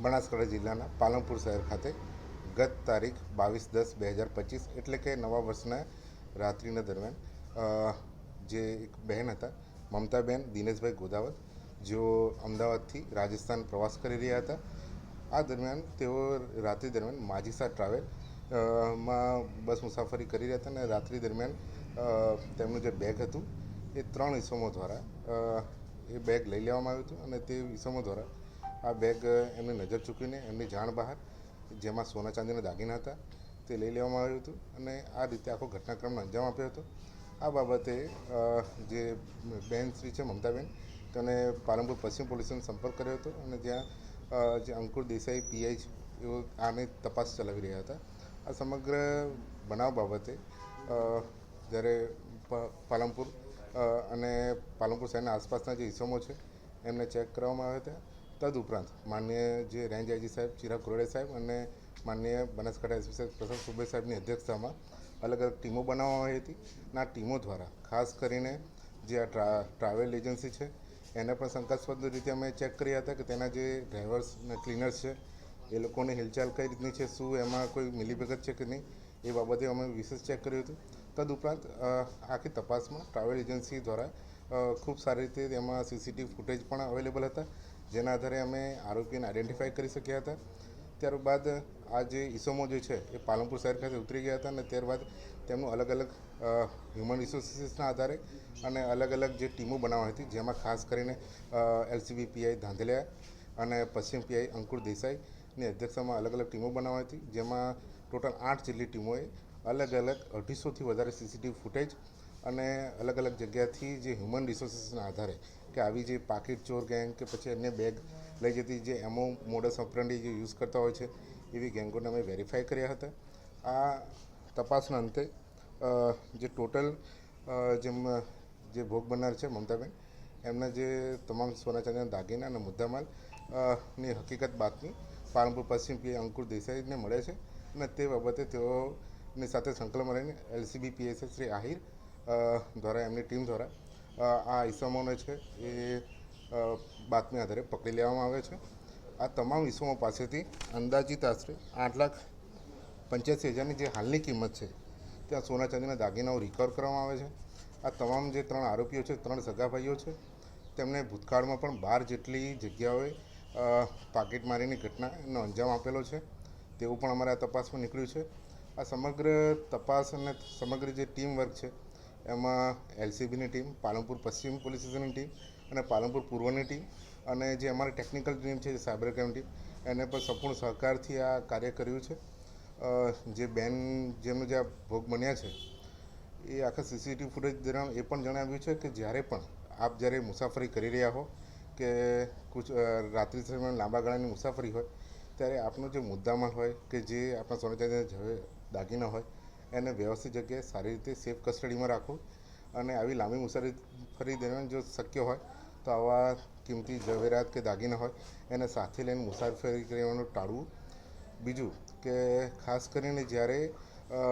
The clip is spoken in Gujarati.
બનાસકાંઠા જિલ્લાના પાલનપુર શહેર ખાતે ગત તારીખ 22/10/2025 એટલે કે નવા વર્ષના રાત્રિના દરમિયાન જે એક બહેન હતા મમતાબેન દિનેશભાઈ ગોદાવત, જેઓ અમદાવાદથી રાજસ્થાન પ્રવાસ કરી રહ્યા હતા. આ દરમિયાન તેઓ રાત્રિ દરમિયાન માજીસા ટ્રાવેલ માં બસ મુસાફરી કરી રહ્યા હતા અને રાત્રિ દરમિયાન તેમનું જે બેગ હતું એ 3 ઇસમો દ્વારા એ બેગ લઈ લેવામાં આવ્યું હતું અને તે ઇસમો દ્વારા આ બેગ એમની નજર ચૂકીને એમની જાણ બહાર, જેમાં સોના ચાંદીના દાગીના હતા, તે લઈ લેવામાં આવ્યું હતું અને આ રીતે આખો ઘટનાક્રમને અંજામ આપ્યો હતો. આ બાબતે જે બહેનશ્રી છે મમતાબેન, તેને પાલનપુર પશ્ચિમ પોલીસનો સંપર્ક કર્યો હતો અને ત્યાં જે અંકુર દેસાઈ પીઆઈ છે એઓ આની તપાસ ચલાવી રહ્યા હતા. આ સમગ્ર બનાવ બાબતે જ્યારે પાલનપુર અને પાલનપુર શહેરના આસપાસના જે ઇસમો છે એમને ચેક કરવામાં આવ્યા હતા. તદુપરાંત માનનીય જે રેન્જ આઈજી સાહેબ ચિરાગ કુરડે સાહેબ અને માનનીય બનાસકાંઠા એસપી સાહેબ પ્રસાદ સુબે સાહેબની અધ્યક્ષતામાં અલગ અલગ ટીમો બનાવવામાં આવી હતી. આ ટીમો દ્વારા ખાસ કરીને જે આ ટ્રાવેલ એજન્સી છે એને પણ શંકાસ્પદ રીતે અમે ચેક કર્યા હતા કે તેના જે ડ્રાઈવર્સ અને ક્લીનર્સ છે એ લોકોની હિલચાલ કઈ રીતની છે, શું એમાં કોઈ મિલીભગત છે કે નહીં, એ બાબતે અમે વિશેષ ચેક કર્યું હતું. તદુપરાંત આખી તપાસમાં ટ્રાવેલ એજન્સી દ્વારા ખૂબ સારી રીતે તેમાં સીસીટીવી ફૂટેજ પણ અવેલેબલ હતા, જેના આધારે અમે આરોપીને આઈડેન્ટિફાઈ કરી શક્યા હતા. ત્યારબાદ આ જે ઇસમો જે છે એ પાલનપુર શહેર ખાતે ઉતરી ગયા હતા અને ત્યારબાદ તેમનું અલગ અલગ હ્યુમન રિસોર્સિસના આધારે અને અલગ અલગ જે ટીમો બનાવવાની હતી, જેમાં ખાસ કરીને એલસીબી પીઆઈ ધાંધલિયા અને પશ્ચિમ પીઆઈ અંકુર દેસાઈની અધ્યક્ષતામાં અલગ અલગ ટીમો બનાવવાની હતી, જેમાં ટોટલ 8 જેટલી ટીમોએ અલગ અલગ 250થી વધારે સીસીટીવી ફૂટેજ અને અલગ અલગ જગ્યાથી જે હ્યુમન રિસોર્સિસના આધારે કે આવી જે પાકીટ ચોર ગેંગ કે પછી અન્ય બેગ લઈ જતી જે એમો મોડસ ઓપરન્ડી જે યુઝ કરતા હોય છે એવી ગેંગોને અમે વેરીફાઈ કર્યા હતા. આ તપાસના અંતે જે ટોટલ જે ભોગ બનનાર છે મમતાબેન, એમના જે તમામ સોના ચાંદીના દાગીના અને મુદ્દામાલ ની હકીકત બાતમી પાલનપુર પશ્ચિમ પીઆઈ અંકુર દેસાઈને મળે છે અને તે બાબતે તેઓની સાથે સંકલનમાં રહીને એલસીબી પીએસઆઈ શ્રી આહિર દ્વારા એમની ટીમ દ્વારા આ ઇસમોને છે એ બાતમી આધારે પકડી લેવામાં આવે છે. આ તમામ ઇસમો પાસેથી અંદાજિત આશરે 8,85,000ની જે હાલની કિંમત છે ત્યાં સોના ચાંદીના દાગીનાઓ રિકવર કરવામાં આવે છે. આ તમામ જે 3 આરોપીઓ છે 3 સગા ભાઈઓ છે, તેમણે ભૂતકાળમાં પણ 12 જેટલી જગ્યાઓએ પાકીટ મારીની ઘટનાનો અંજામ આપેલો છે તેવું પણ અમારા તપાસમાં નીકળ્યું છે. આ સમગ્ર તપાસ અને સમગ્ર જે ટીમ વર્ક છે એમાં એલસીબીની ટીમ, પાલનપુર પશ્ચિમ પોલીસ સ્ટેશનની ટીમ અને પાલનપુર પૂર્વની ટીમ અને જે અમારી ટેકનિકલ ટીમ છે સાયબર ક્રાઇમ ટીમ, એને પણ સંપૂર્ણ સહકારથી આ કાર્ય કર્યું છે. જે બેન જેમનો જે આ ભોગ બન્યા છે એ આખા સીસીટીવી ફૂટેજ દરમિયાન એ પણ જણાવ્યું છે કે જ્યારે પણ આપ જ્યારે મુસાફરી કરી રહ્યા હો કે રાત્રિ દરમિયાન લાંબા ગાળાની મુસાફરી હોય ત્યારે આપનો જે મુદ્દામાલ હોય કે જે આપણા સોના ચાંદીના દાગીના હોય એને વ્યવસ્થિત જગ્યાએ સારી રીતે સેફ કસ્ટડીમાં રાખો અને આવી લાંબી મુસાફરી દરમિયાન જો શક્ય હોય તો આવા કિંમતી ઝવેરાત કે દાગીના હોય એને સાથે લઈને મુસાફરી કરવાનું ટાળવું. બીજું કે ખાસ કરીને જ્યારે